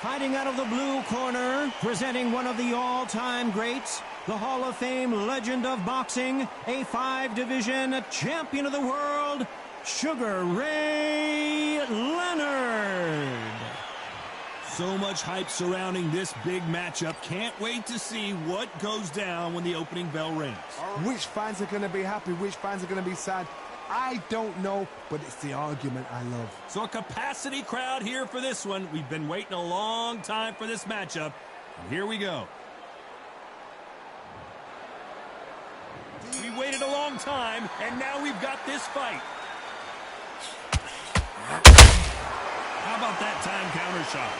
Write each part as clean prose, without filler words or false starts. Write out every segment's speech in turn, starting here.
Fighting out of the blue corner, presenting one of the all-time greats, the Hall of Fame legend of boxing, a 5-division champion of the world, Sugar Ray Leonard. So much hype surrounding this big matchup. Can't wait to see what goes down when the opening bell rings. Which fans are going to be happy, which fans are going to be sad, I don't know, but it's the argument I love. So a capacity crowd here for this one. We've been waiting a long time for this matchup. And here we go. We waited a long time, and now we've got this fight. How about that time counter shot?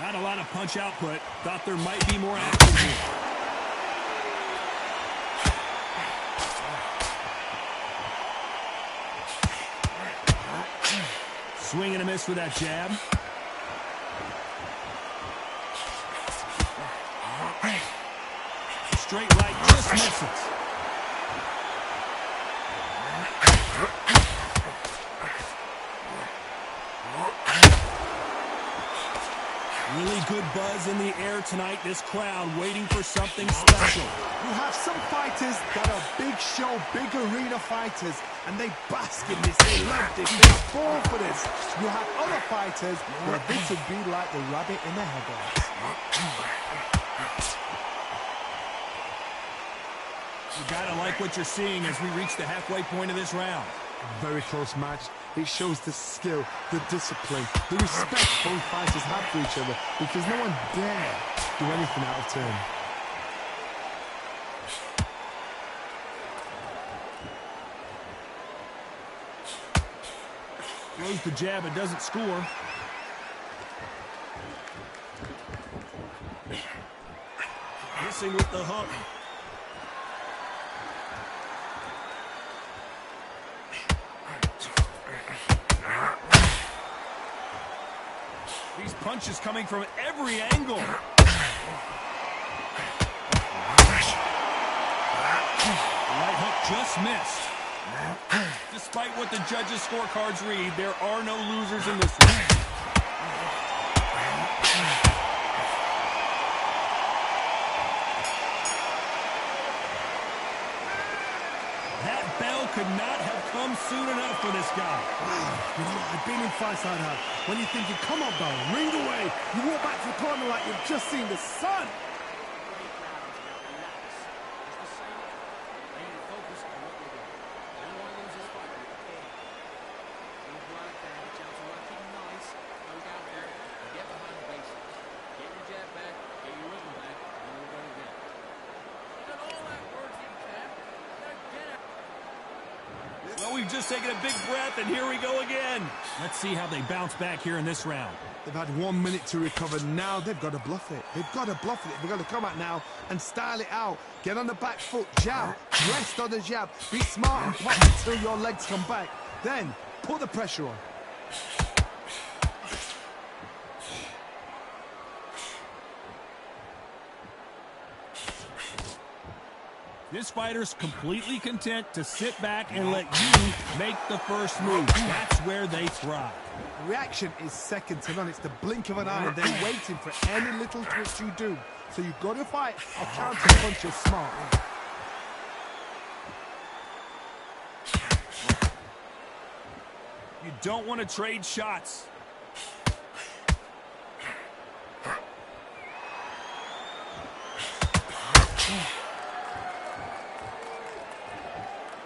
Not a lot of punch output. Thought there might be more action here. Swing and a miss for that jab. Straight right, just misses. Really good buzz in the air tonight. This crowd waiting for something special. You have some fighters that are big show, big arena fighters, and they bask in this. They love this. They are born for this. You have other fighters where this would be like the rabbit in the headlights. You gotta like what you're seeing as we reach the halfway point of this round. Very close match. It shows the skill, the discipline, the respect both fighters have for each other, because no one dare do anything out of turn. Throws the jab, it doesn't score. Missing with the hook. These punches coming from every angle. Right hook just missed. Despite what the judges' scorecards read, there are no losers in this one. That bell could not have come soon enough for this guy. You know, I've been in fights like that. When you're thinking, come on, bell, ring away. You walk back to the corner like you've just seen the sun. Well, we've just taken a big breath, and here we go again. Let's see how they bounce back here in this round. They've had 1 minute to recover. Now they've got to bluff it. They've got to bluff it. They've got to come out now and style it out. Get on the back foot, jab, rest on the jab. Be smart and pop until your legs come back. Then put the pressure on. This fighter's completely content to sit back and let you make the first move. That's where they thrive. Reaction is second to none. It's the blink of an eye. They're waiting for any little twitch you do. So you've got to fight a counter punch is smart. You don't want to trade shots.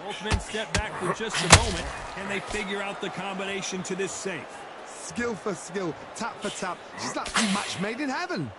Both men step back for just a moment, and they figure out the combination to this safe. Skill for skill, tap for tap. It's like a match made in heaven.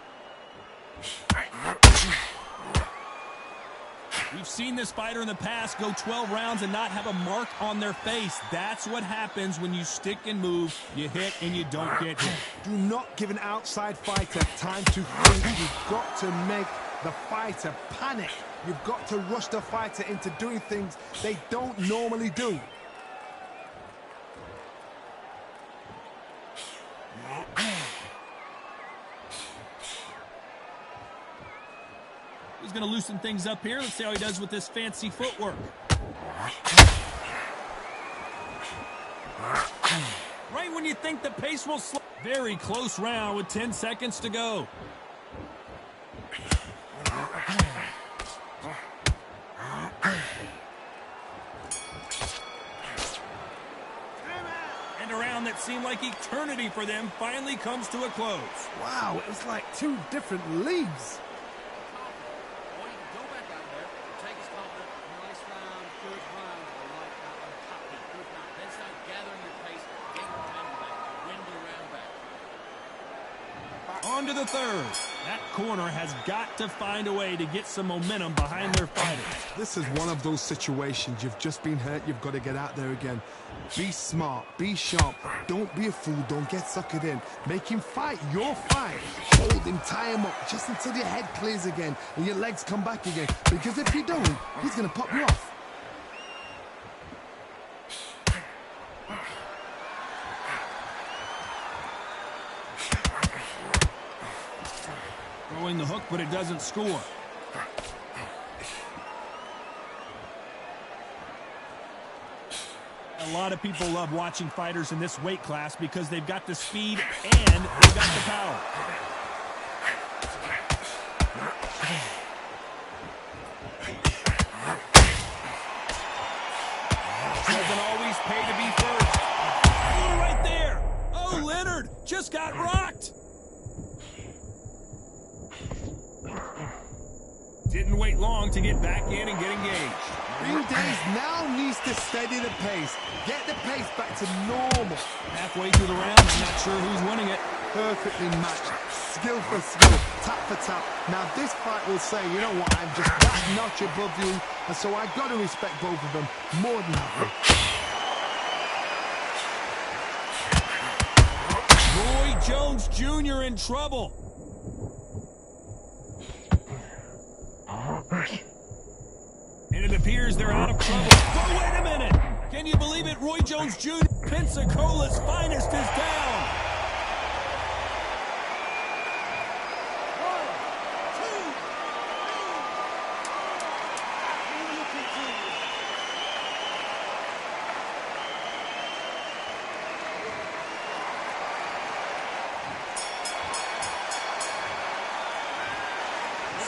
We've seen this fighter in the past go 12 rounds and not have a mark on their face. That's what happens when you stick and move. You hit and you don't get hit. Do not give an outside fighter time to think. You've got to make the fighter panic. You've got to rush the fighter into doing things they don't normally do. He's going to loosen things up here. Let's see how he does with this fancy footwork. Right when you think the pace will slow. Very close round with 10 seconds to go. And a round that seemed like eternity for them finally comes to a close. Wow, it was like two different leagues. On to the third. That corner has got to find a way to get some momentum behind their fighters. This is one of those situations. You've just been hurt. You've got to get out there again. Be smart. Be sharp. Don't be a fool. Don't get suckered in. Make him fight your fight. Hold him. Tie him up just until your head clears again and your legs come back again. Because if you don't, he's going to pop you off. Throwing the hook, but it doesn't score. A lot of people love watching fighters in this weight class because they've got the speed and they've got the power. Doesn't always pay to be first. Oh, right there. Oh, Leonard just got rocked. Didn't wait long to get back in and get engaged. Green Days now needs to steady the pace. Get the pace back to normal. Halfway through the round, I'm not sure who's winning it. Perfectly matched. Skill for skill. Tap for tap. Now this fight will say, you know what, I'm just that notch above you. And so I've got to respect both of them more than ever. Roy Jones Jr. in trouble. And it appears they're out of trouble. Oh, wait a minute! Can you believe it? Roy Jones Jr., Pensacola's finest, is down. 1, 2.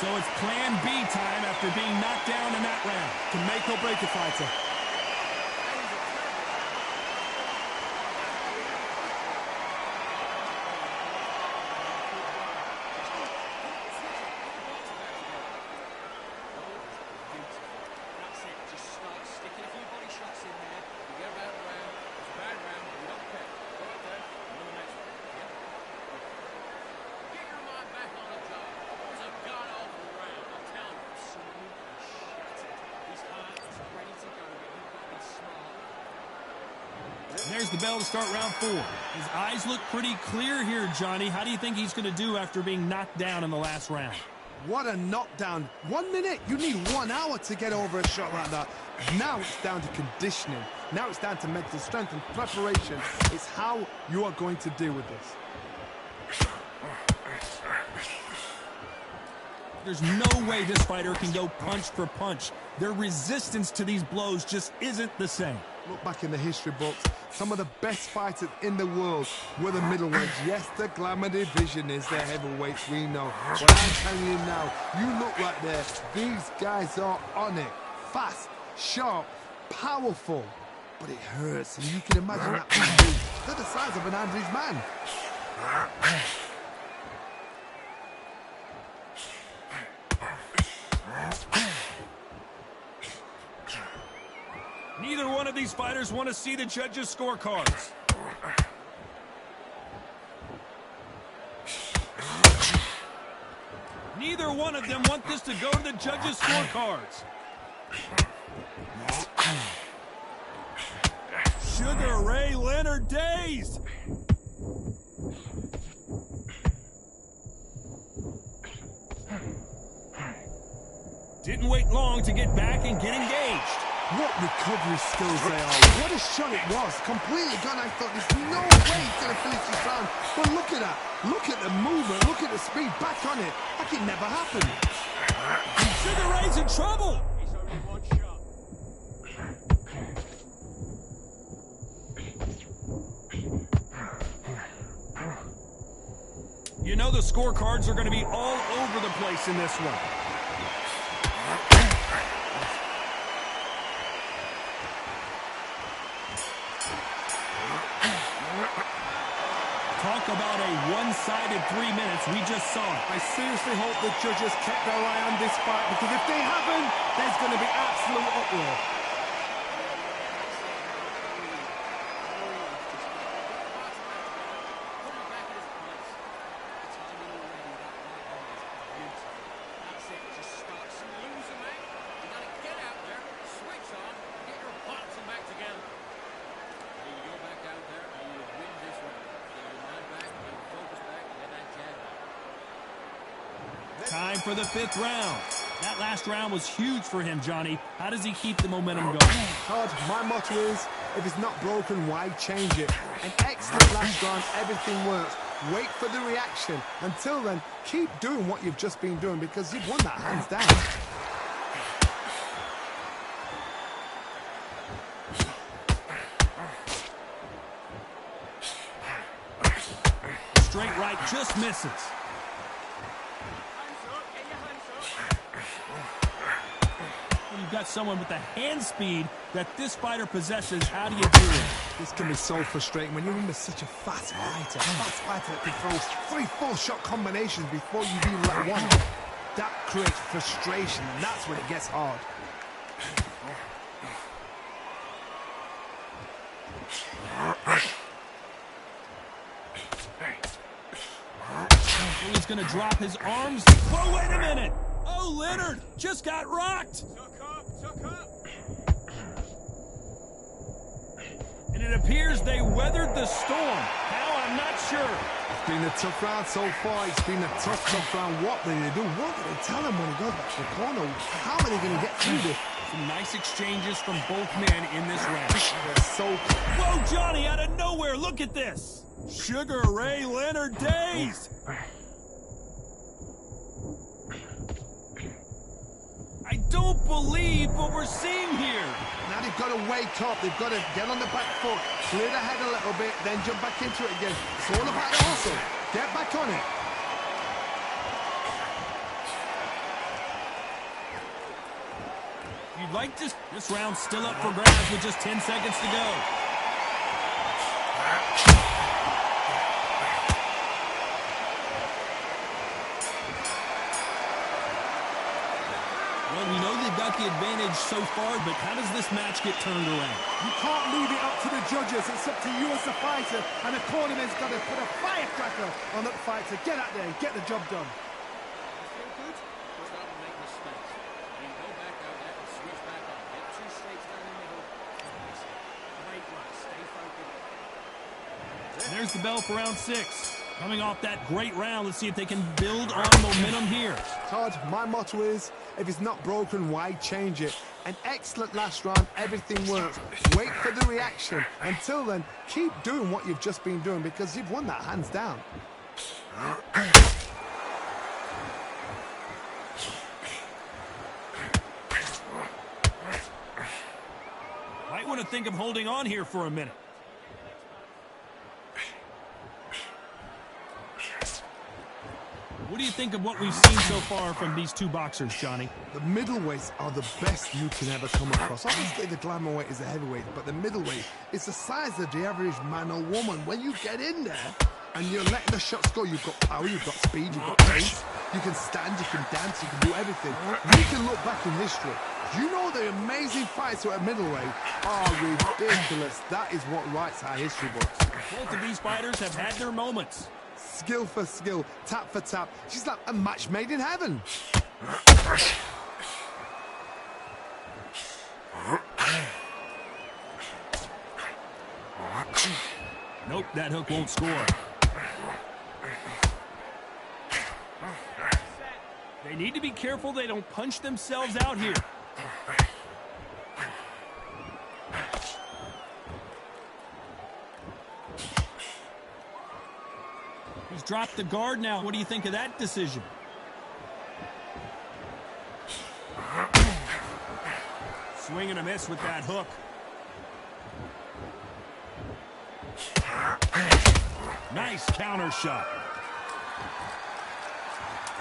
So it's plan B time after being knocked down in that round. Can make or break a fighter. There's the bell to start round 4. His eyes look pretty clear here, Johnny. How do you think he's going to do after being knocked down in the last round? What a knockdown. 1 minute. You need 1 hour to get over a shot like that. Now it's down to conditioning. Now it's down to mental strength and preparation. It's how you are going to deal with this. There's no way this fighter can go punch for punch. Their resistance to these blows just isn't the same. Look back in the history books. Some of the best fighters in the world were the middleweights. Yes, the glamour division is the heavyweights, we know. But I'm telling you now, you look right there. These guys are on it. Fast, sharp, powerful. But it hurts, and you can imagine that man. They're the size of an average man. Neither one of these fighters want to see the judges' scorecards. Neither one of them want this to go to the judges' scorecards. Sugar Ray Leonard dazed. Didn't wait long to get back and get engaged. What recovery skills they are. What a shot it was. Completely gone. I thought there's no way he's going to finish this round. But look at that. Look at the movement. Look at the speed. Back on it. Like it never happened. Sugar Ray's in trouble. He's only 1 shot. know the scorecards are going to be all over the place in this one. Talk about a one-sided 3 minutes. We just saw it. I seriously hope the judges kept their eye on this fight, because if they haven't, there's going to be absolute uproar. Time for the 5th round. That last round was huge for him, Johnny. How does he keep the momentum going? Todd, my motto is, if it's not broken, why change it? An excellent last round, everything works. Wait for the reaction. Until then, keep doing what you've just been doing, because you've won that hands down. Straight right just misses. When you've got someone with the hand speed that this fighter possesses, how do you do it? This can be so frustrating when you're under such a fast fighter. That can throw 3-4 shot combinations before you even let one. That creates frustration, and that's when it gets hard. He's going to drop his arms. Whoa, wait a minute. Oh, Leonard just got rocked. And it appears they weathered the storm. How, I'm not sure. It's been a tough round so far. It's been a tough round. What did they do? What did they tell him when he goes back to the corner? How are they going to get through this? Some nice exchanges from both men in this round. They're so... Whoa, Johnny, out of nowhere. Look at this. Sugar Ray Leonard dazed. I don't believe what we're seeing here. Now they've got to wake up. They've got to get on the back foot, clear the head a little bit, then jump back into it again. It's all about the hustle. Get back on it. You'd like to... This round's still up for grabs with just 10 seconds to go. Well, we know they've got the advantage so far, but how does this match get turned around? You can't leave it up to the judges. It's up to you as the fighter, and the cornerman's got to put a firecracker on that fighter. Get out there and get the job done. There's the bell for round 6. Coming off that great round, let's see if they can build on momentum here. Todd, my motto is, if it's not broken, why change it? An excellent last round, everything works. Wait for the reaction. Until then, keep doing what you've just been doing, because you've won that hands down. Might want to think of holding on here for a minute. What do you think of what we've seen so far from these two boxers, Johnny? The middleweights are the best you can ever come across. Obviously, the glamour weight is the heavyweight, but the middleweight is the size of the average man or woman. When you get in there and you're letting the shots go, you've got power, you've got speed, you've got pace. You can stand, you can dance, you can do everything. You can look back in history. You know the amazing fights at middleweight are ridiculous. That is what writes our history books. Both of these fighters have had their moments. Skill for skill, tap for tap. She's like a match made in heaven. Nope, that hook won't score. They need to be careful they don't punch themselves out here. He's dropped the guard now. What do you think of that decision? Swing and a miss with that hook. Nice counter shot.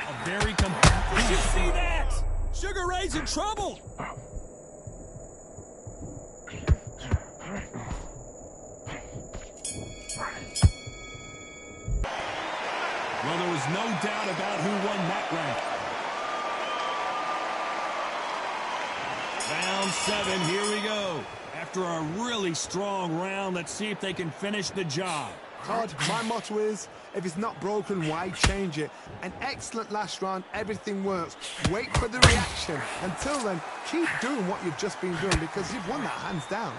A very Did you see that? Sugar Ray's in trouble. Well, there was no doubt about who won that round. Round 7, here we go. After a really strong round, let's see if they can finish the job. Todd, my motto is, if it's not broken, why change it? An excellent last round, everything works. Wait for the reaction. Until then, keep doing what you've just been doing because you've won that hands down.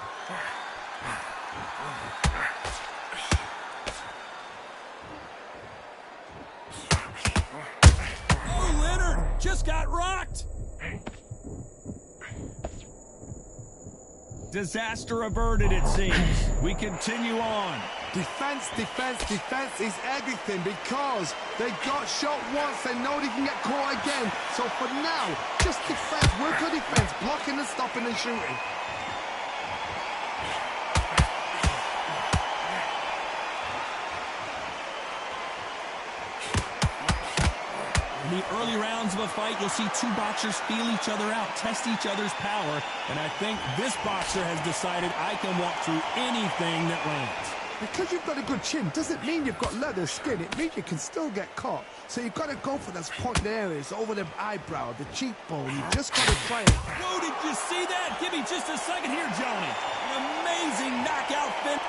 Oh, Leonard just got rocked. Disaster averted, it seems. We continue on. Defense, defense, defense is everything because they got shot once. They know they can get caught again. So for now, just defense, work on defense, blocking and stopping and shooting. In the early rounds of a fight, you'll see two boxers feel each other out, test each other's power, and I think this boxer has decided I can walk through anything that lands. Because you've got a good chin doesn't mean you've got leather skin. It means you can still get caught. So you've got to go for those pointed areas, over the eyebrow, the cheekbone. You've just got to try it. Whoa, did you see that? Give me just a second here, Johnny. An amazing knockout finish.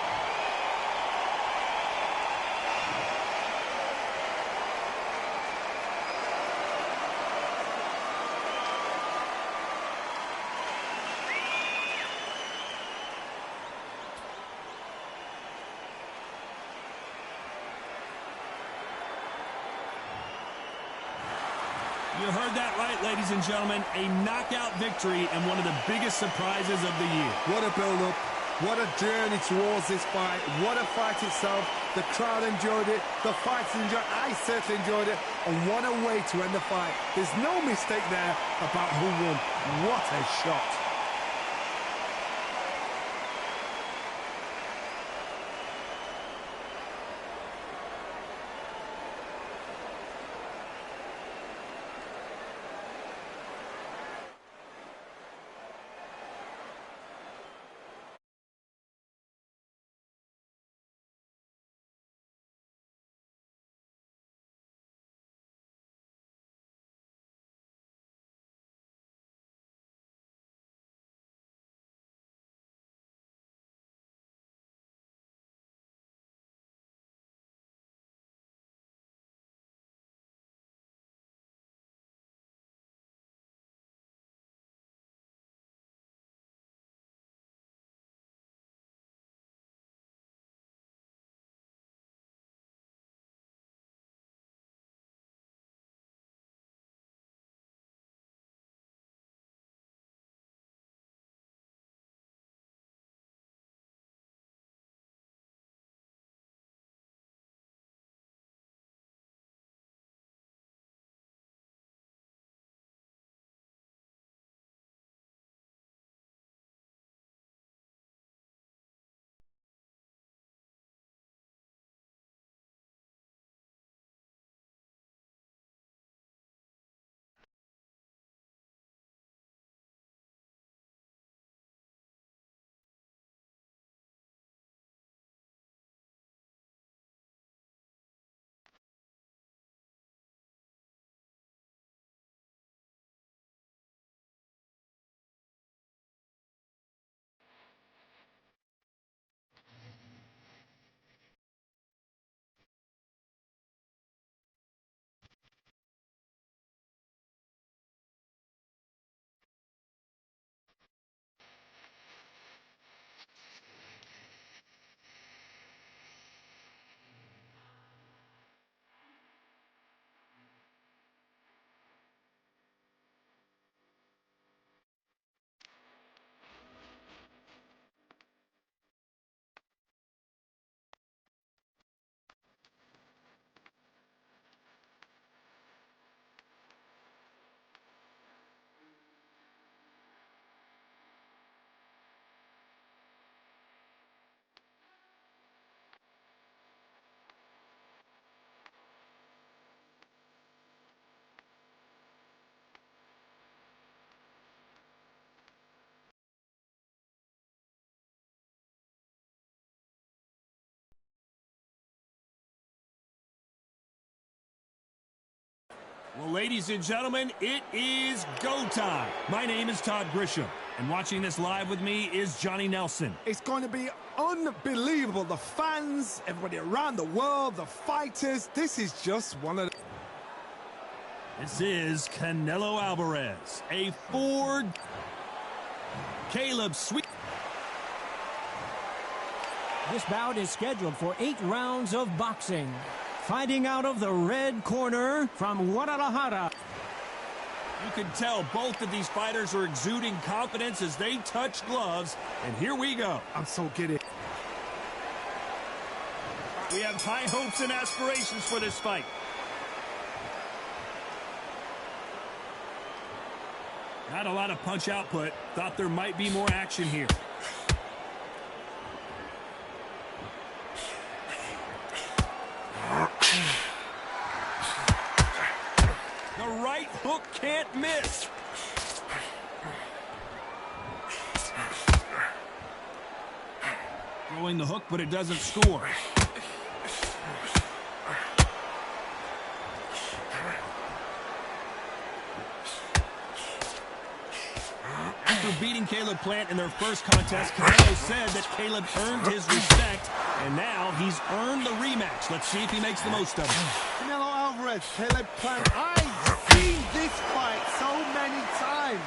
You heard that right, ladies and gentlemen. A knockout victory and one of the biggest surprises of the year. What a build-up. What a journey towards this fight. What a fight itself. The crowd enjoyed it. The fighters enjoyed it. I certainly enjoyed it. And what a way to end the fight. There's no mistake there about who won. What a shot. Well, ladies and gentlemen, it is go time. My name is Todd Grisham, and watching this live with me is Johnny Nelson. It's going to be unbelievable. The fans, everybody around the world, the fighters. This is just one of the... This is Canelo Alvarez, a Ford. Caleb Sweet. This bout is scheduled for 8 rounds of boxing. Fighting out of the red corner from Guadalajara. You can tell both of these fighters are exuding confidence as they touch gloves. And here we go. I'm so giddy. We have high hopes and aspirations for this fight. Not a lot of punch output. Thought there might be more action here. The right hook can't miss. Throwing the hook, but it doesn't score. After beating Caleb Plant in their first contest, Canelo said that Caleb earned his respect, and now he's earned the rematch. Let's see if he makes the most of it. Canelo Alvarez, Caleb Plant. I've seen this fight so many times.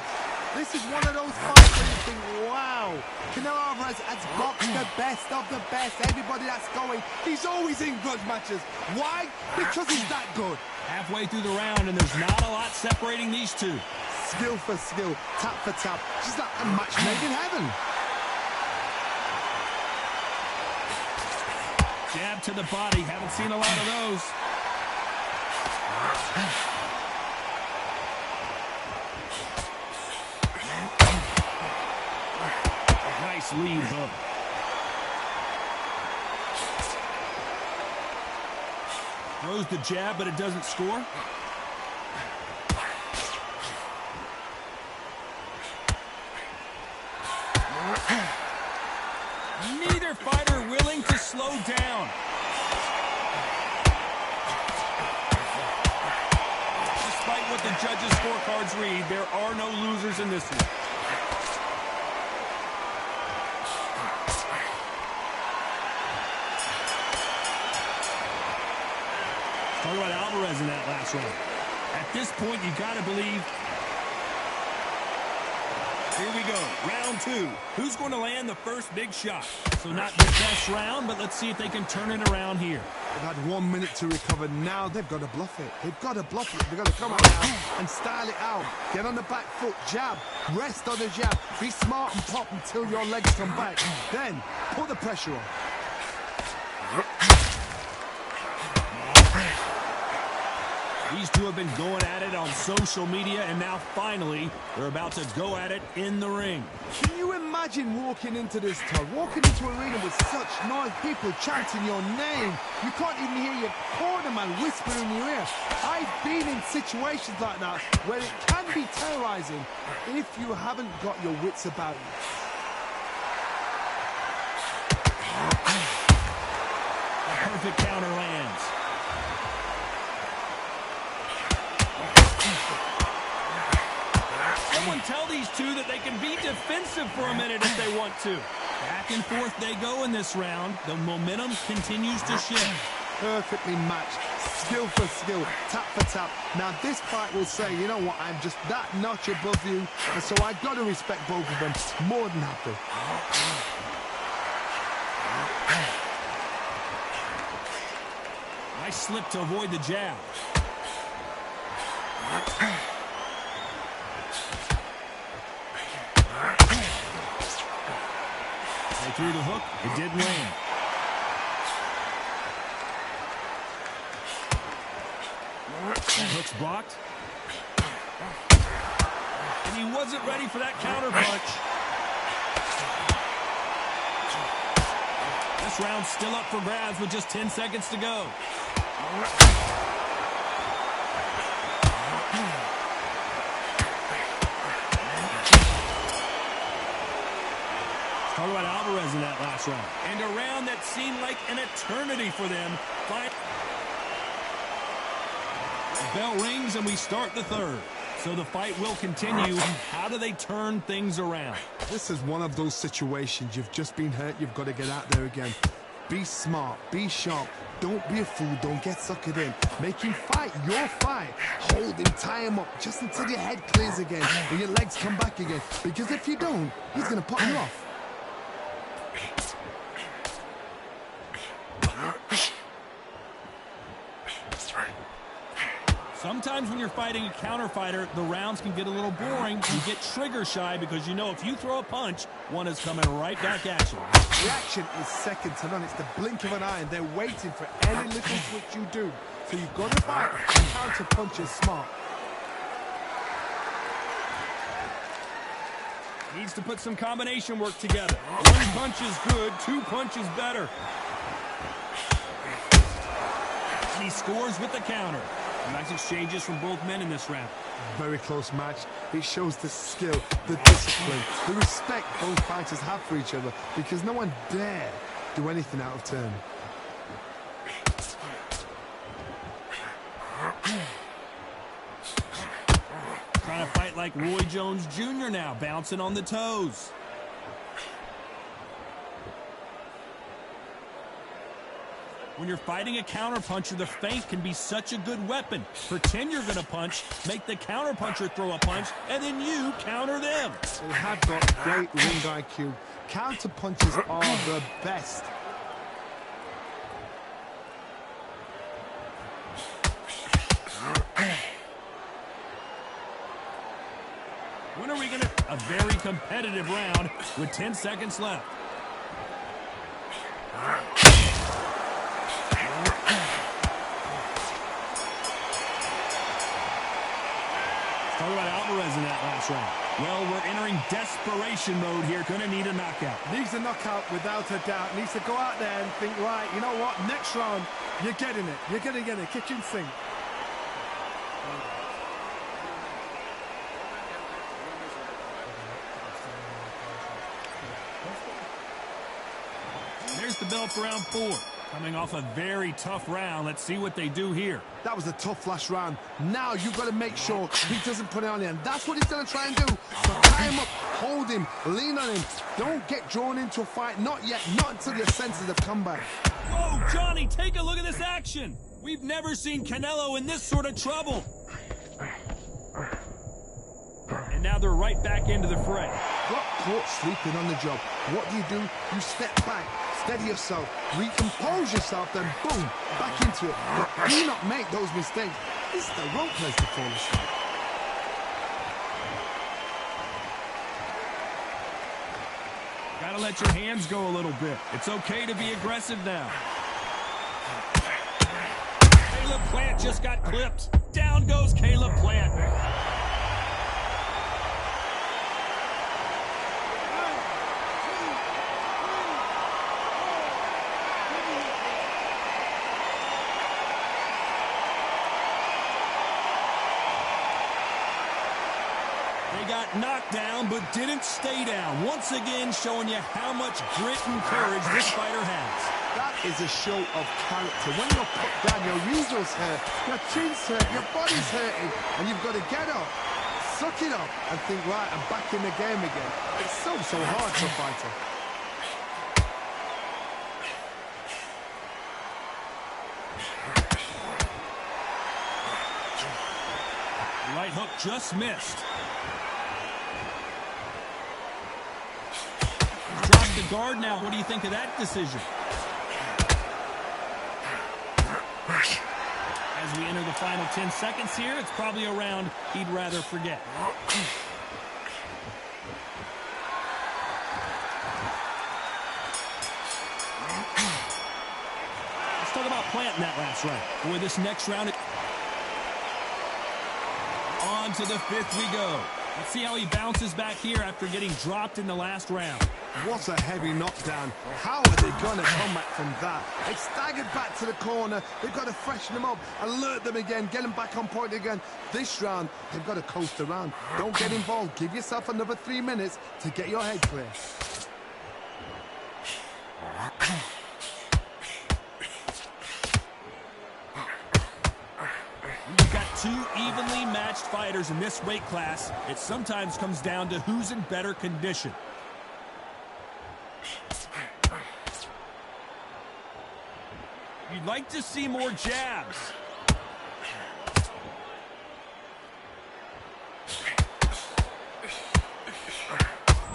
This is one of those fights where you think, wow, Canelo Alvarez has boxed the best of the best. Everybody that's going, he's always in grudge matches. Why? Because he's that good. Halfway through the round, and there's not a lot separating these two. Skill for skill, tap for tap. She's like a match made in heaven. Jab to the body. Haven't seen a lot of those. Nice lead hook. Throws the jab, but it doesn't score. Neither fighter willing to slow down. Despite what the judges' scorecards read, there are no losers in this one. Talk about Alvarez in that last round. At this point, you got to believe. Here we go, round 2. Who's going to land the first big shot? So not the best round, but let's see if they can turn it around here. They've had 1 minute to recover. Now they've got to bluff it. They've got to bluff it. They've got to come out now and style it out. Get on the back foot, jab, rest on the jab. Be smart and pop until your legs come back. Then put the pressure on. These two have been going at it on social media, and now finally they're about to go at it in the ring. Can you imagine walking into this, Todd? Walking into a arena with such noise, people chanting your name. You can't even hear your corner man whispering in your ear. I've been in situations like that where it can be terrorizing if you haven't got your wits about you. A perfect counter lands. Someone tell these two that they can be defensive for a minute if they want to. Back and forth they go in this round. The momentum continues to shift. Perfectly matched, skill for skill, tap for tap. Now this fight will say, you know what, I'm just that notch above you, and so I've got to respect both of them more than happy. Nice slip to avoid the jab. They threw the hook. It didn't land. That hook's blocked. And he wasn't ready for that counter punch. This round's still up for grabs with just 10 seconds to go. Talk about Alvarez in that last round. And a round that seemed like an eternity for them. The bell rings and we start the third. So the fight will continue. How do they turn things around? This is one of those situations. You've just been hurt. You've got to get out there again. Be smart. Be sharp. Don't be a fool. Don't get suckered in. Make him fight your fight. Hold him. Tie him up just until your head clears again and your legs come back again. Because if you don't, he's going to pop you off. Sometimes when you're fighting a counter fighter, the rounds can get a little boring. You get trigger shy because you know if you throw a punch, one is coming right back at you. Reaction is second to none. It's the blink of an eye, and they're waiting for any little switch you do. So you've got to fight and counter punches smart. Needs to put some combination work together. One punch is good, two punches better. And he scores with the counter. Nice exchanges from both men in this round. Very close match. It shows the skill, the discipline, the respect both fighters have for each other, because no one dare do anything out of turn. Trying to fight like Roy Jones Jr. now, bouncing on the toes. When you're fighting a counterpuncher, the feint can be such a good weapon. Pretend you're going to punch, make the counterpuncher throw a punch, and then you counter them. They have got great ring IQ. Counterpunches are the best. When are we going to... A very competitive round with 10 seconds left. Talk about Alvarez in that last round. Well, we're entering desperation mode here. Gonna need a knockout. Needs a knockout without a doubt. Needs to go out there and think, right, you know what? Next round, you're getting it. You're going to get it. Kitchen sink. There's the bell for round 4. Coming off a very tough round. Let's see what they do here. That was a tough last round. Now you've got to make sure he doesn't put it on you. And that's what he's going to try and do. So tie him up, hold him, lean on him. Don't get drawn into a fight. Not yet. Not until your senses have come back. Oh, Johnny, take a look at this action. We've never seen Canelo in this sort of trouble. And now they're right back into the fray. Got caught sleeping on the job. What do? You step back, steady yourself, recompose yourself, then boom, back into it. But do not make those mistakes. This is the wrong place to fall asleep. Gotta let your hands go a little bit. It's okay to be aggressive now. Caleb Plant just got clipped. Down goes Caleb Plant. Got knocked down but didn't stay down. Once again showing you how much grit and courage this fighter has. That is a show of character. When you're put down, your weasel's hurt, your chin's hurt, your body's hurting, and you've got to get up, suck it up, and think, right, I'm back in the game again. It's so hard for a fighter. Right hook just missed. Dropped the guard now. What do you think of that decision? As we enter the final 10 seconds here, it's probably a round he'd rather forget. Let's talk about Plant in that last round. Boy, this next round... On to the 5th we go. Let's see how he bounces back here after getting dropped in the last round. What a heavy knockdown. How are they going to come back from that? They staggered back to the corner. They've got to freshen them up, alert them again, get them back on point again. This round, they've got to coast around. Don't get involved. Give yourself another 3 minutes to get your head clear. You got well-matched fighters in this weight class. It sometimes comes down to who's in better condition. You'd like to see more jabs.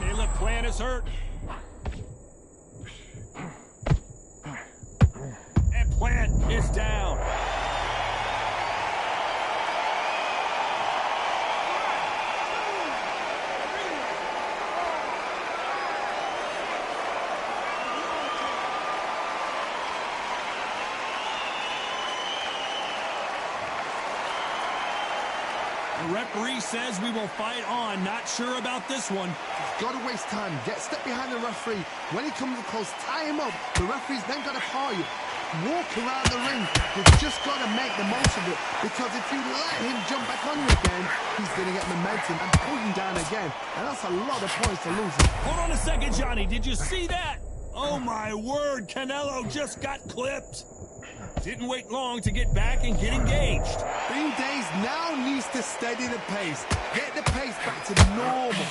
Caleb Plant is hurt. And Plant is down. The referee says we will fight on. Not sure about this one. Got to waste time. Step behind the referee. When he comes close, tie him up. The referee's then got to call you. Walk around the ring. You've just got to make the most of it. Because if you let him jump back on you again, he's going to get momentum and pull you down again. And that's a lot of points to lose. Hold on a second, Johnny. Did you see that? Oh, my word. Canelo just got clipped. Didn't wait long to get back and get engaged. Green Days now needs to steady the pace. Get the pace back to normal.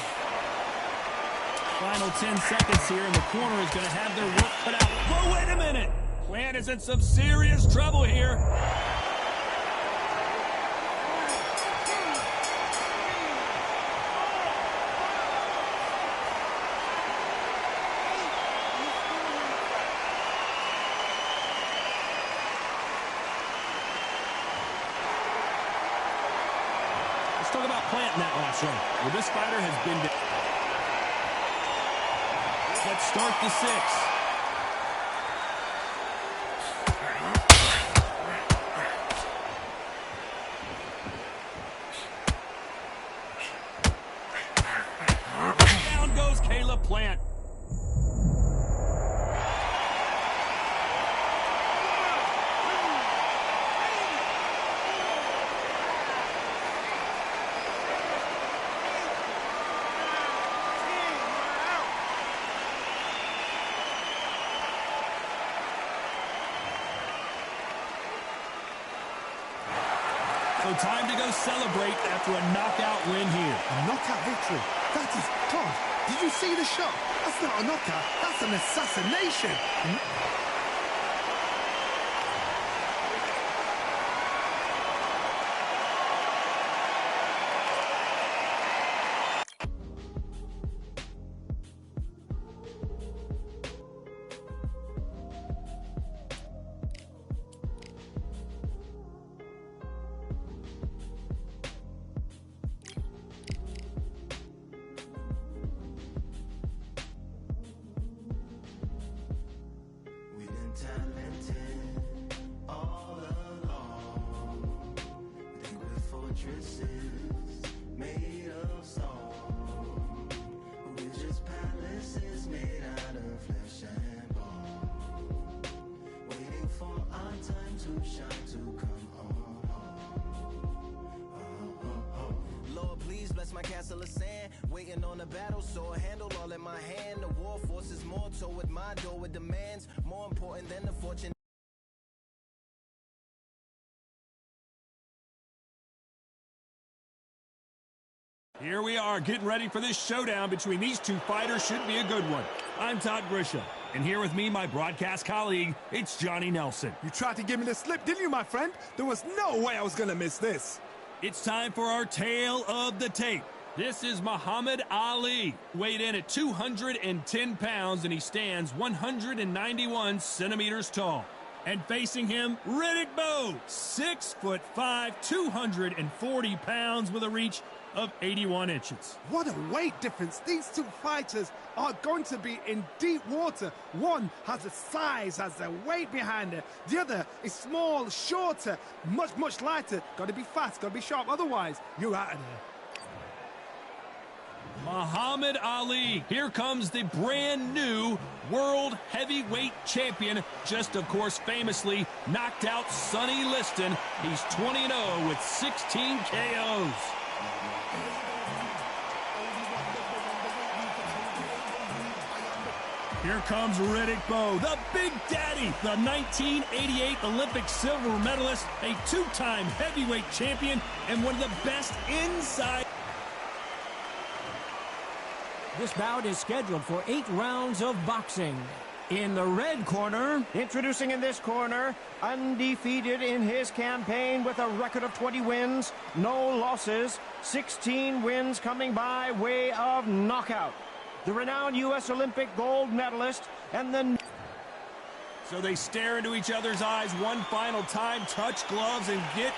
Final 10 seconds here, and the corner is going to have their work cut out. Whoa, wait a minute. Plant is in some serious trouble here. Let's talk about Plant in that last round. Well, this fighter has been... Let's start the sixth. Down goes Caleb Plant. So time to go celebrate after a knockout win here. A knockout victory. That is God. Did you see the shot? That's not a knockout. That's an assassination. Made of stone, we're just palaces made out of flesh and bone, waiting for our time to shine, to come home. Lord, please bless my castle of sand, waiting on a battle sword, handle all in my hand. The war force is mortal with my door with demands, more important than the fortune. Here we are, getting ready for this showdown between these two fighters. Should be a good one. I'm Todd Grisham, and here with me, my broadcast colleague, it's Johnny Nelson. You tried to give me the slip, didn't you, my friend? There was no way I was going to miss this. It's time for our tale of the tape. This is Muhammad Ali, weighed in at 210 pounds, and he stands 191 centimeters tall. And facing him, Riddick Bowe, 6'5", 240 pounds with a reach of 81 inches. What a weight difference. These two fighters are going to be in deep water. One has the size, has the weight behind it. The other is small, shorter, much lighter. Got to be fast, got to be sharp. Otherwise, you're out of there. Muhammad Ali. Here comes the brand new world heavyweight champion. Just, of course, famously knocked out Sonny Liston. He's 20-0 with 16 KOs. Here comes Riddick Bowe, the Big Daddy, the 1988 Olympic silver medalist, a two-time heavyweight champion, and one of the best inside. This bout is scheduled for 8 rounds of boxing. In the red corner, introducing in this corner, undefeated in his campaign with a record of 20 wins, no losses, 16 wins coming by way of knockout. The renowned U.S. Olympic gold medalist and the... So they stare into each other's eyes one final time, touch gloves, and get...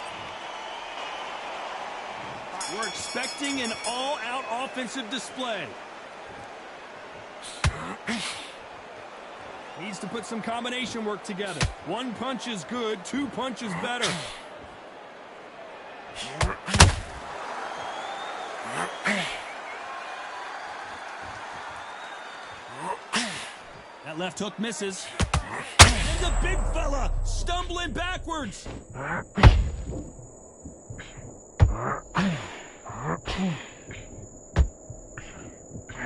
We're expecting an all-out offensive display. Needs to put some combination work together. One punch is good, 2 punches better. That left hook misses. And the big fella stumbling backwards. I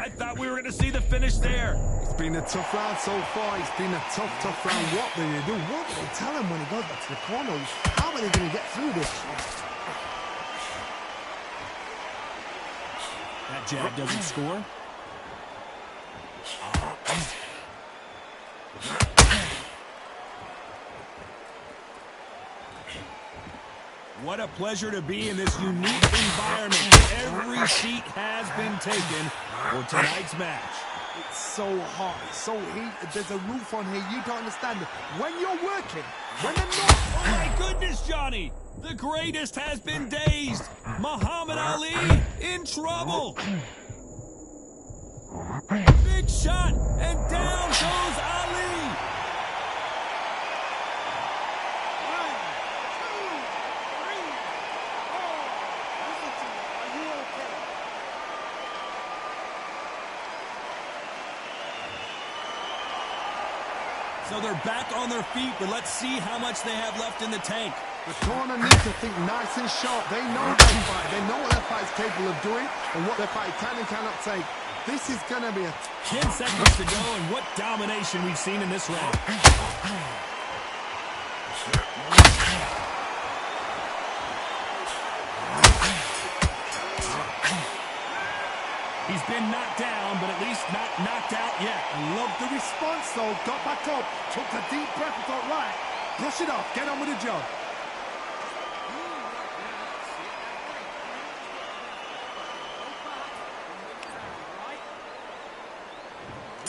thought we were going to see the finish there. It's been a tough round so far. It's been a tough round. What do they do? What do they tell him when he goes back to the corner? How are they going to get through this? That jab doesn't score. What a pleasure to be in this unique environment. Every seat has been taken for tonight's match. It's so hot, it's so heated. There's a roof on here. You don't understand it. When you're working, when they're not... Oh my goodness, Johnny! The greatest has been dazed. Muhammad Ali in trouble. Big shot, and down goes Ali. So they're back on their feet, but let's see how much they have left in the tank. The corner needs to think nice and sharp. They know their fight. They know what their fight is capable of doing and what their fight can and cannot take. This is going to be a... 10 seconds to go, and what domination we've seen in this round. He's been knocked down, but at least not knocked out yet. I love the response, though. Got back up, took a deep breath and thought, right, brush it off, get on with the job.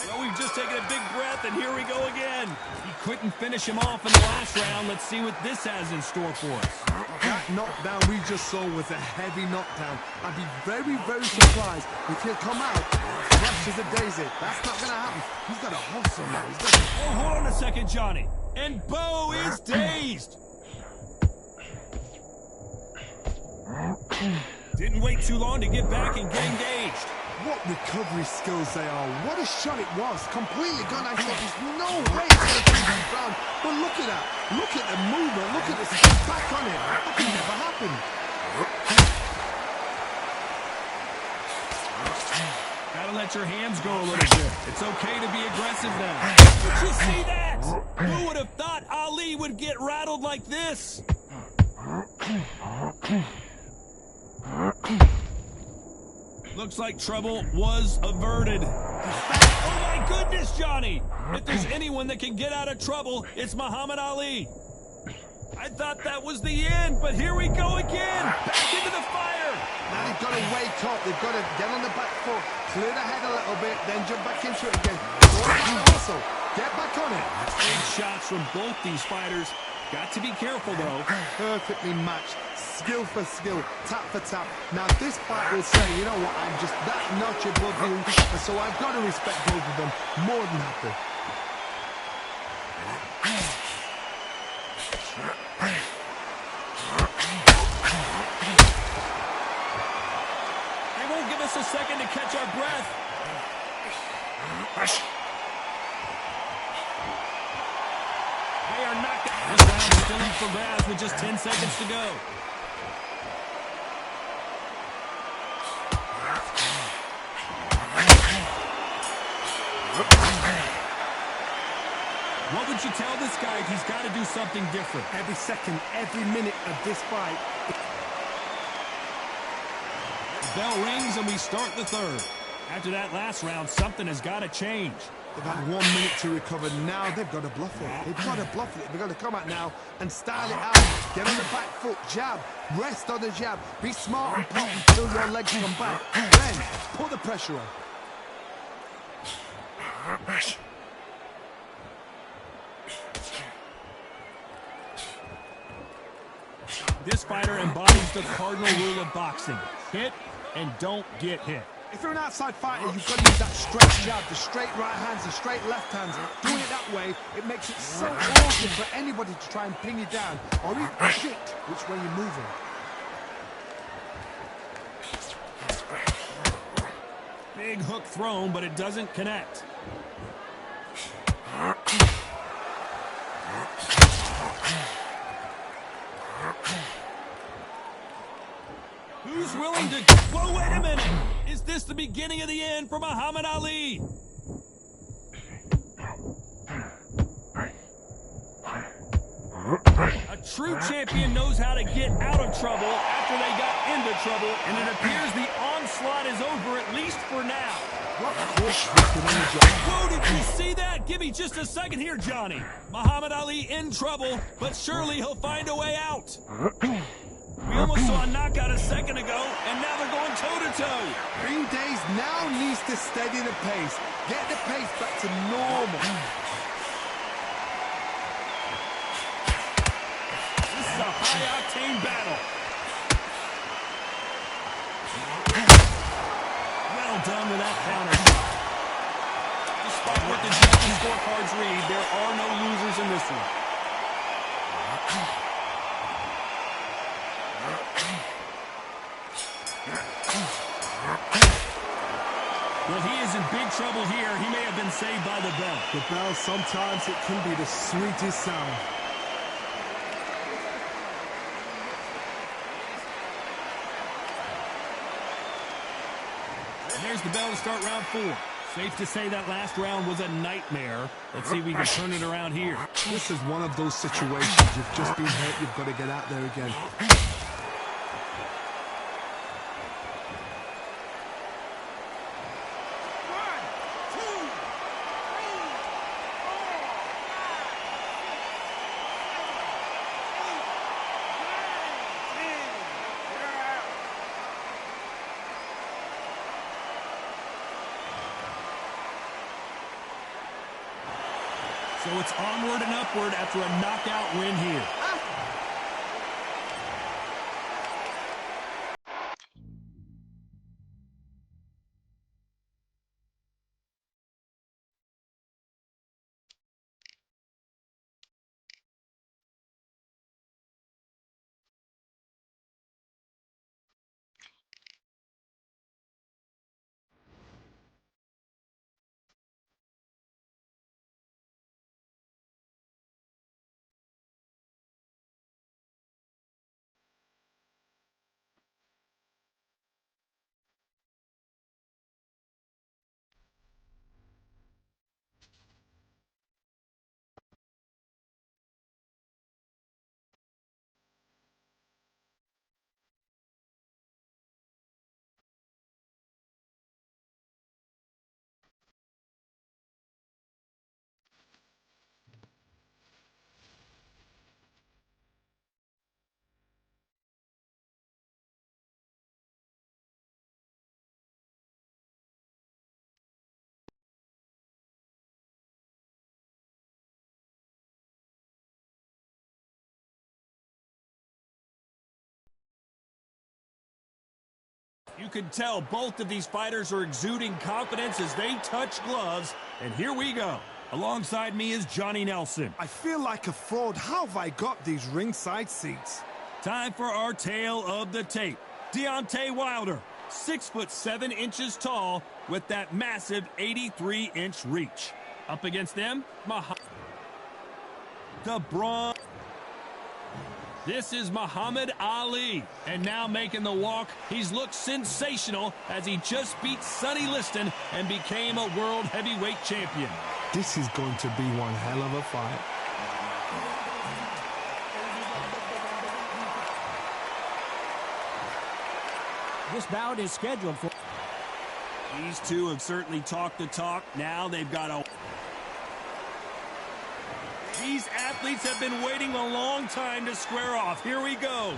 Well, we've just taken a big breath, and here we go again. He couldn't finish him off in the last round. Let's see what this has in store for us. That knockdown we just saw was a heavy knockdown. I'd be very, very surprised if he'll come out fresh as a daisy. That's not going to happen. He's got a hustle now. Oh, hold on a second, Johnny. And Bowe is dazed. Didn't wait too long to get back and get engaged. What recovery skills they are. What a shot it was. Completely gone. I thought there's no way he's going to take this round. But look at that. Look at the movement. Look at this. Get back on it. That could never happen. Gotta let your hands go a little bit. It's okay to be aggressive now. Did you see that? Who would have thought Ali would get rattled like this? Looks like trouble was averted. Oh my goodness, Johnny! If there's anyone that can get out of trouble, it's Muhammad Ali. I thought that was the end, but here we go again! Back into the fire! Now they've got to wake up. They've got to get on the back foot, clear the head a little bit, then jump back into it again. Also, get back on it. Big shots from both these fighters. Got to be careful, though. Perfectly matched. Skill for skill, tap for tap. Now this fight will say, you know what, I'm just that notch above you, and so I've got to respect both of them more than happy. They won't give us a second to catch our breath. They are knocked out. This round still up for grabs with just 10 seconds to go. What would you tell this guy if he's got to do something different? Every second, every minute of this fight. The bell rings and we start the third. After that last round, something has got to change. They've had 1 minute to recover. Now they've got to bluff it. They've got to bluff it. They've got to come out now and style it out. Get on the back foot, jab, rest on the jab. Be smart and pop until your legs come back. Then put the pressure on. This fighter embodies the cardinal rule of boxing. Hit and don't get hit. If you're an outside fighter, you've got to use that straight jab, the straight right hands, the straight left hands. Doing it that way, it makes it so awkward for anybody to try and pin you down or even predict which way you're moving. Big hook thrown, but it doesn't connect. Who's willing to... Whoa, wait a minute! Is this the beginning of the end for Muhammad Ali? A true champion knows how to get out of trouble after they got into trouble, and it appears the onslaught is over, at least for now. Whoa, did you see that? Give me just a second here, Johnny. Muhammad Ali in trouble, but surely he'll find a way out. We almost saw a knockout a second ago, and now they're going toe-to-toe. Green Days now needs to steady the pace. Get the pace back to normal. This is a high-octane battle. Well done with that counter. Despite what the judges' scorecards read, there are no losers in this one. Well, he is in big trouble here. He may have been saved by the bell. The bell, sometimes it can be the sweetest sound. And there's the bell to start round 4. Safe to say that last round was a nightmare. Let's see if we can turn it around here. This is one of those situations. You've just been hurt. You've got to get out there again. So it's onward and upward after a knockout win here. You can tell both of these fighters are exuding confidence as they touch gloves. And here we go. Alongside me is Johnny Nelson. I feel like a fraud. How have I got these ringside seats? Time for our tale of the tape. Deontay Wilder, 6'7" tall with that massive 83-inch reach. Up against them, the Braun. This is Muhammad Ali, and now making the walk, he's looked sensational as he just beat Sonny Liston and became a world heavyweight champion. This is going to be one hell of a fight. This bout is scheduled for... These two have certainly talked the talk. Now they've got a... These athletes have been waiting a long time to square off. Here we go.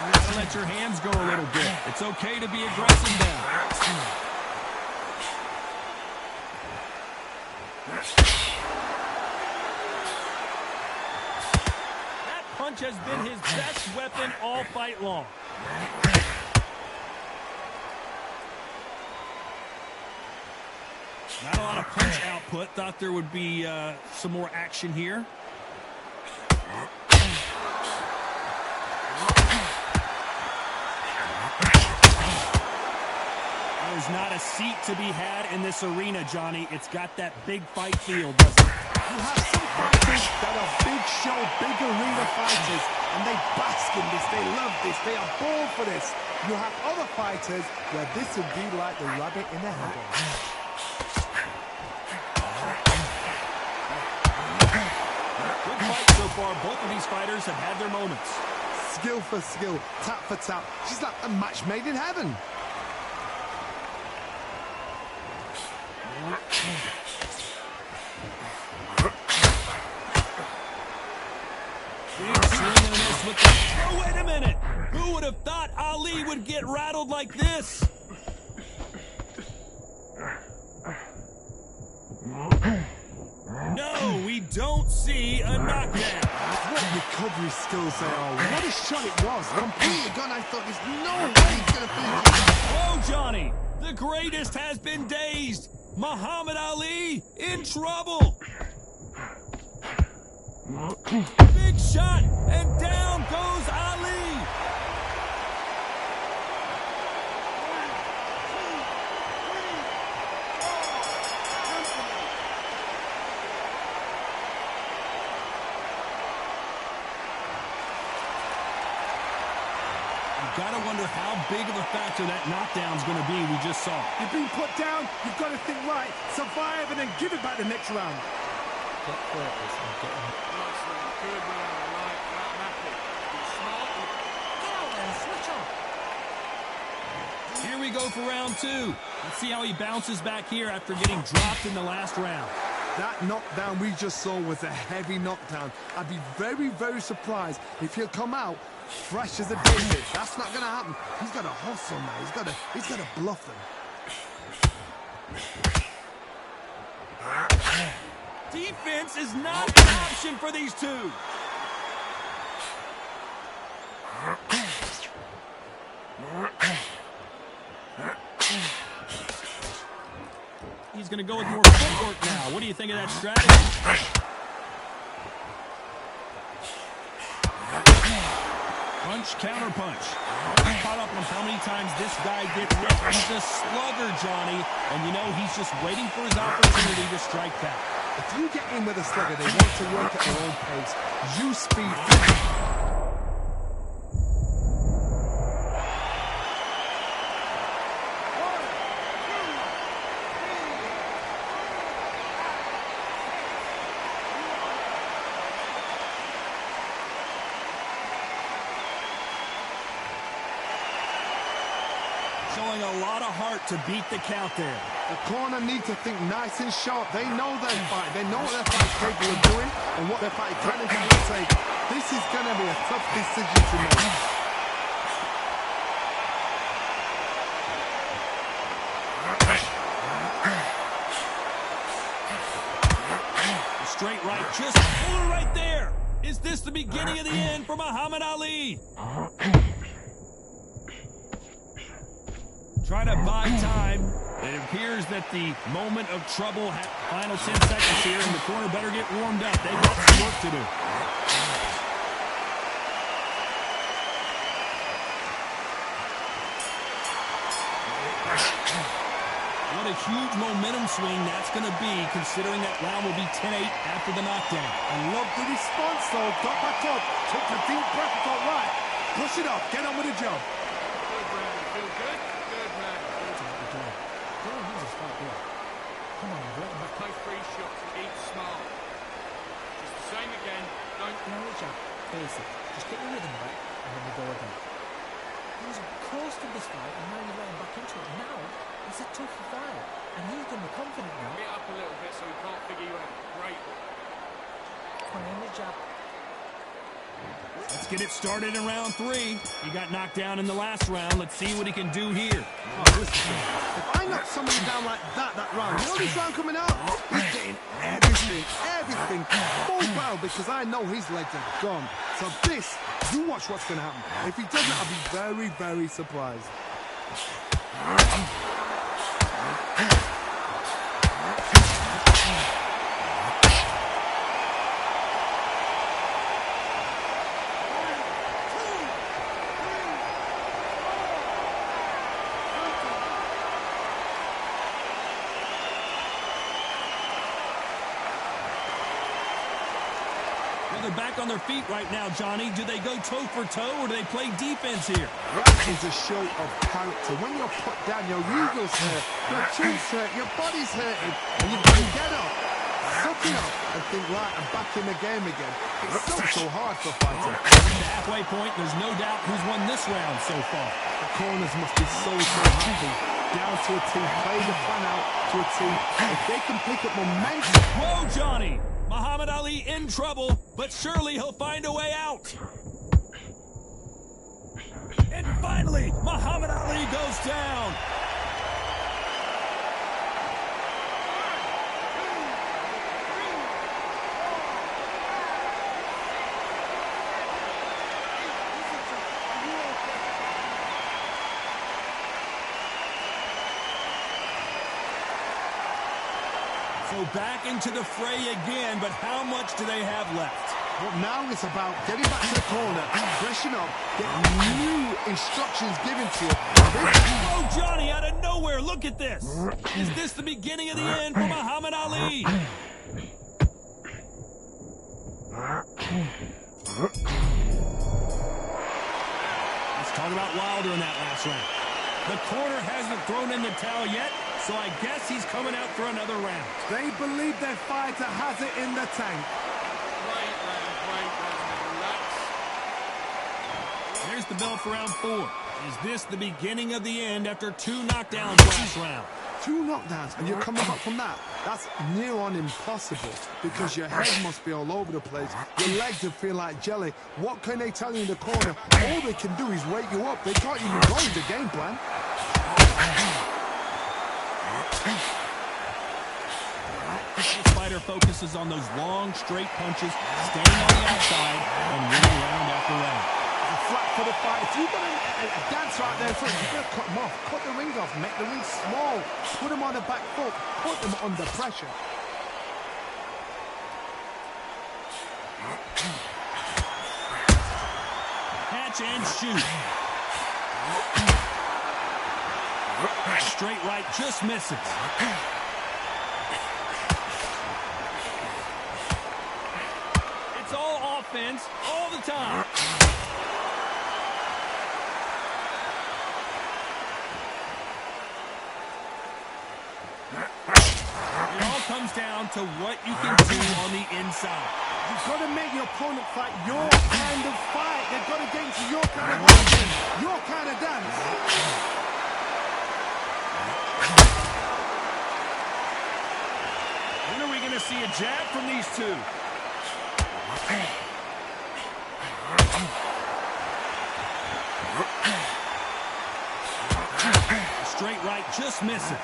You gotta let your hands go a little bit. It's okay to be aggressive now. That punch has been his best weapon all fight long. Not a lot of punch output. Thought there would be some more action here. There's not a seat to be had in this arena, Johnny. It's got that big fight feel, doesn't it? You have some fighters that are big show, big arena fighters, and they bask in this, they love this, they are born for this. You have other fighters where this would be like the rabbit in the headlights. Good fight so far. Both of these fighters have had their moments. Skill for skill, tap for tap. She's like a match made in heaven. Big swing and a miss with the... Oh, wait a minute! Who would have thought Ali would get rattled like this? No, we don't see a knockdown. What recovery skills they are. What a shot it was. Completely gone. I thought there's no way he's going to finish. Whoa, Johnny! The greatest has been dazed. Muhammad Ali in trouble. Big shot, and down goes Ali. Gotta wonder how big of a factor that knockdown's going to be we just saw. You've been put down, you've got to think right, survive, and then give it back the next round. Get focused and get him. Good round, I like that method. It's smart. Get out there and switch on. Here we go for round two. Let's see how he bounces back here after getting dropped in the last round. That knockdown we just saw was a heavy knockdown. I'd be very, very surprised if he'll come out fresh as a daisy. That's not gonna happen. He's got to hustle now. He's got to bluff them. Defense is not an option for these two. He's going to go with more footwork now. What do you think of that strategy? Punch, counter punch. Caught up on how many times this guy gets hit. He's a slugger, Johnny. And you know, he's just waiting for his opportunity to strike back. If you get in with a slugger, they want to work at their own pace. Use speed. Showing a lot of heart to beat the count there. The corner need to think nice and sharp. They know their fight. They know what their fight's capable of doing and what their fight can and cannot take. This is going to be a tough decision to make. Straight right, just pull her right there. Is this the beginning of the end for Muhammad Ali? Trying to buy time. It appears that the moment of trouble, final 10 seconds here, and the corner better get warmed up. They've got some work to do. What a huge momentum swing that's going to be, considering that round will be 10-8 after the knockdown. I love the response, though. Got back up, took a deep breath, thought, right, push it off, get on with the job. Good round, feel good? Good round. basic. Just get your rhythm back, and then we go again. He was coasting this fight, and now you're letting back into it. Now, it's a tougher fight, and he's going to be confident now. Get up a little bit so he can't figure you out. Great. Come on, in the jab. Let's get it started in round 3. He got knocked down in the last round. Let's see what he can do here. Oh, listen, if I knock somebody down like that round, you know this round coming out? He's getting everything full barrel because I know his legs are gone. So this, you watch what's going to happen. If he doesn't, I'll be very, very surprised. They're back on their feet right now, Johnny. Do they go toe for toe or do they play defense here? That is a show of character. When you're put down, your ego's hurt, your chin's hurt, your body's hurting, and you've got to get up, suck it up, and think, right, I'm back in the game again. It's so hard for a fighter. At the halfway point, there's no doubt who's won this round so far. The corners must be so happy. Down to a team, play the plan out to a team. If they can pick up momentum. Whoa, Johnny! Muhammad Ali in trouble, but surely he'll find a way out. And finally, Muhammad Ali goes down. So back into the fray again, but how much do they have left? But now it's about getting back to the corner, pressing up, getting new instructions given to you. Oh, Johnny, out of nowhere, look at this. Is this the beginning of the end for Muhammad Ali? Let's talk about Wilder in that last round. The corner hasn't thrown in the towel yet, so I guess he's coming out for another round. They believe their fighter has it in the tank. Great round, relax. There's the bell for round 4. Is this the beginning of the end after 2 knockdowns last round? 2 knockdowns, and you're coming back from that. That's near on impossible because your head must be all over the place. Your legs will feel like jelly. What can they tell you in the corner? All they can do is wake you up. They can't even go with the game plan. This fighter focuses on those long, straight punches, staying on the outside, and winning round after round. Flat for the fight. If you've got a dancer out there, so you've got to cut them off. Cut the rings off. Make the rings small. Put them on the back foot. Put them under pressure. Catch and shoot. Straight right just misses. It's all offense all the time. It all comes down to what you can do on the inside. You've got to make your opponent fight your kind of fight. They've got to get into your kind of fight, your kind of dance. When are we going to see a jab from these two? Straight right just misses.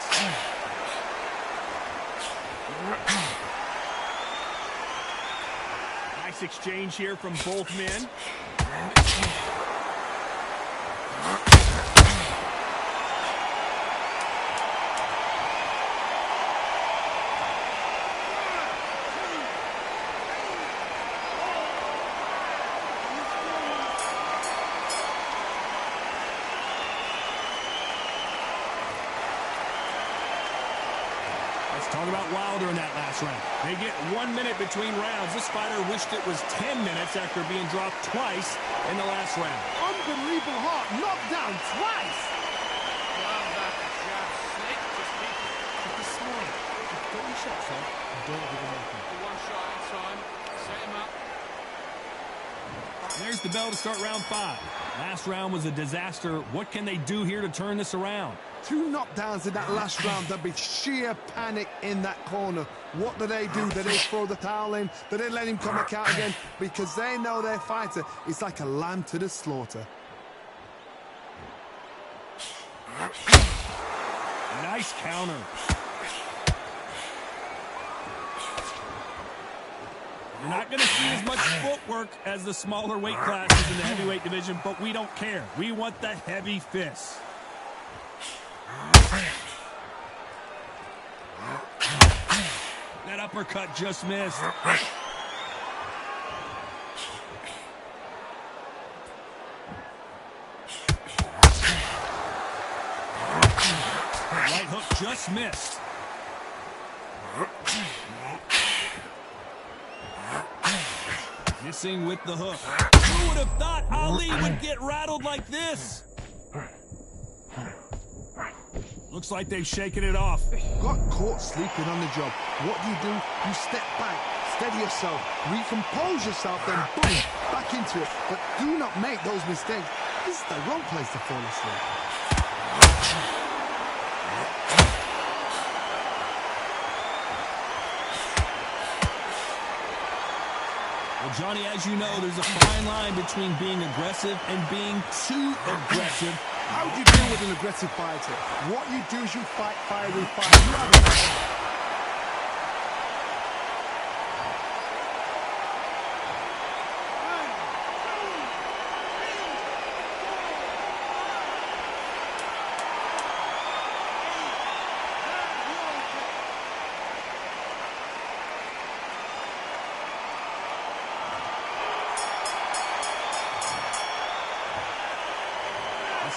Nice exchange here from both men. Talk about Wilder in that last round. They get 1 minute between rounds. This fighter wished it was 10 minutes after being dropped twice in the last round. Unbelievable heart. Knocked down twice. Well, that jab slick. Just keep Keep it small. Get your shots on and don't give him anything. the one shot at a time. Set him up. the bell to start round 5. Last round was a disaster. What can they do here to turn this around? 2 knockdowns in that last round. There'd be sheer panic in that corner. What do? Do they throw the towel in? Do they let him come back out again? Because they know their fighter is like a lamb to the slaughter. Nice counter. You're not going to see as much footwork as the smaller weight classes in the heavyweight division, but we don't care. We want the heavy fists. That uppercut just missed. Right hook just missed. Missing with the hook. Who would have thought Ali would get rattled like this? Looks like they've shaken it off. Got caught sleeping on the job. What do? You step back, steady yourself, recompose yourself, then boom, back into it. But do not make those mistakes. This is the wrong place to fall asleep. Well, Johnny, as you know, there's a fine line between being aggressive and being too aggressive. How do you deal with an aggressive fighter? What you do is you fight fire with fire. You have a...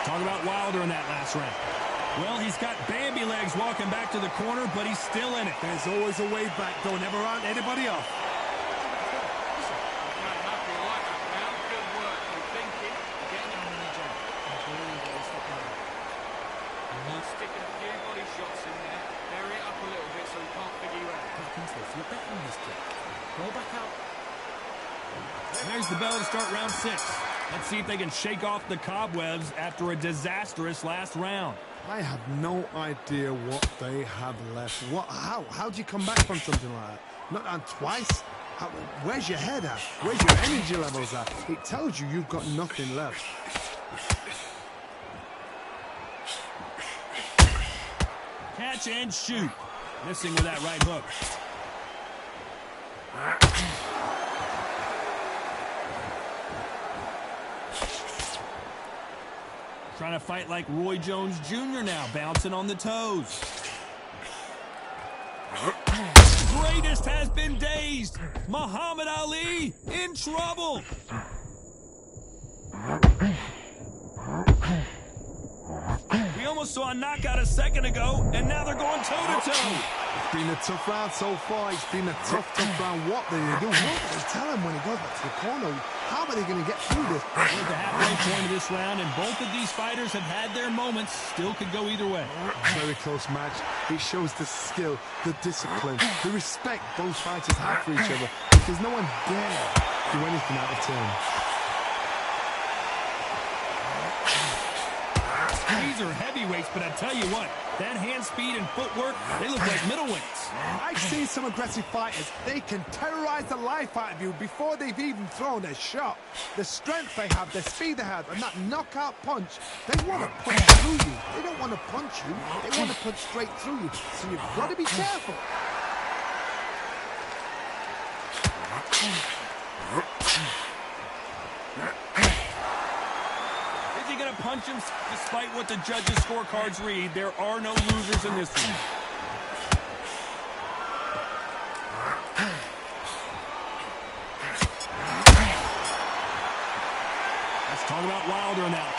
Talk about Wilder in that last round. Well, he's got Bambi legs walking back to the corner, but he's still in it. There's always a way back. Don't ever round anybody off. Good work. You're thinking, getting on the job. Sticking a few body shots in there. Bury it up a little bit so he can't figure you out. Back into it. You're betting this kid. Go back out. And there's the bell to start round 6. Let's see if they can shake off the cobwebs after a disastrous last round. I have no idea what they have left. How do you come back from something like that? Not on twice? Where's your head at? Where's your energy levels at? It tells you you've got nothing left. Catch and shoot. Missing with that right hook. Trying to fight like Roy Jones Jr. now, bouncing on the toes. Greatest has been dazed. Muhammad Ali in trouble. We almost saw a knockout a second ago, and now they're going toe-to-toe. It's been a tough round so far. It's been a tough round. What do they do? What do they tell him when he goes back to the corner? How are they going to get through this? We're at the halfway point of this round, and both of these fighters have had their moments. Still could go either way. Very close match. It shows the skill, the discipline, the respect both fighters have for each other, because no one dare do anything out of turn. These are heavyweights, but I tell you what, that hand speed and footwork, they look like middleweights. I've seen some aggressive fighters. They can terrorize the life out of you before they've even thrown a shot. The strength they have, the speed they have, and that knockout punch, they want to punch through you. They don't want to punch you. They want to punch straight through you. So you've got to be careful. Going to punch him despite what the judges' scorecards read. There are no losers in this one. Let's talk about Wilder now.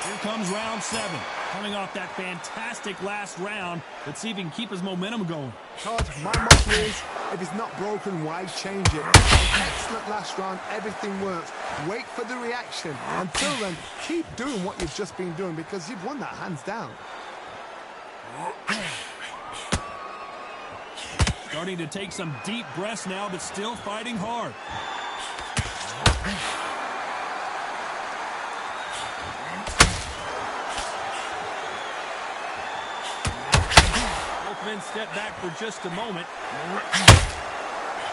Here comes round 7. Coming off that fantastic last round. Let's see if he can keep his momentum going. Todd, my motto is, if it's not broken, why change it? An excellent last round, everything works. Wait for the reaction. Until then, keep doing what you've just been doing, because you've won that hands down. Starting to take some deep breaths now, but still fighting hard. Both men step back for just a moment.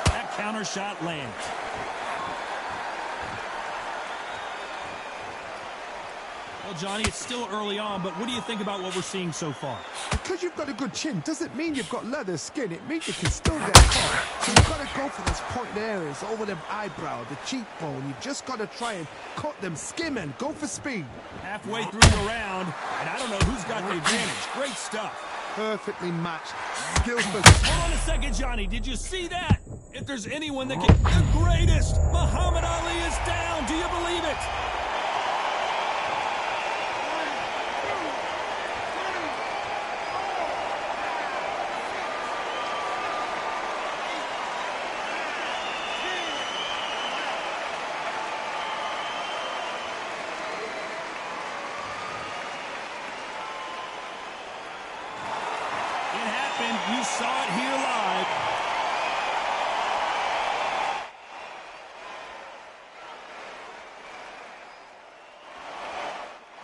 That counter shot lands. Well, Johnny, it's still early on, but what do you think about what we're seeing so far? Because you've got a good chin doesn't mean you've got leather skin. It means you can still get caught. So you've got to go for those point areas, over them eyebrow, the cheekbone. You've just got to try and cut them, skim and go for speed. Halfway through the round, and I don't know who's got the advantage. Great stuff. Perfectly matched. Skills for... Hold on a second, Johnny. Did you see that? If there's anyone that can... The greatest! Muhammad Ali is down. Do you believe it? You saw it here live.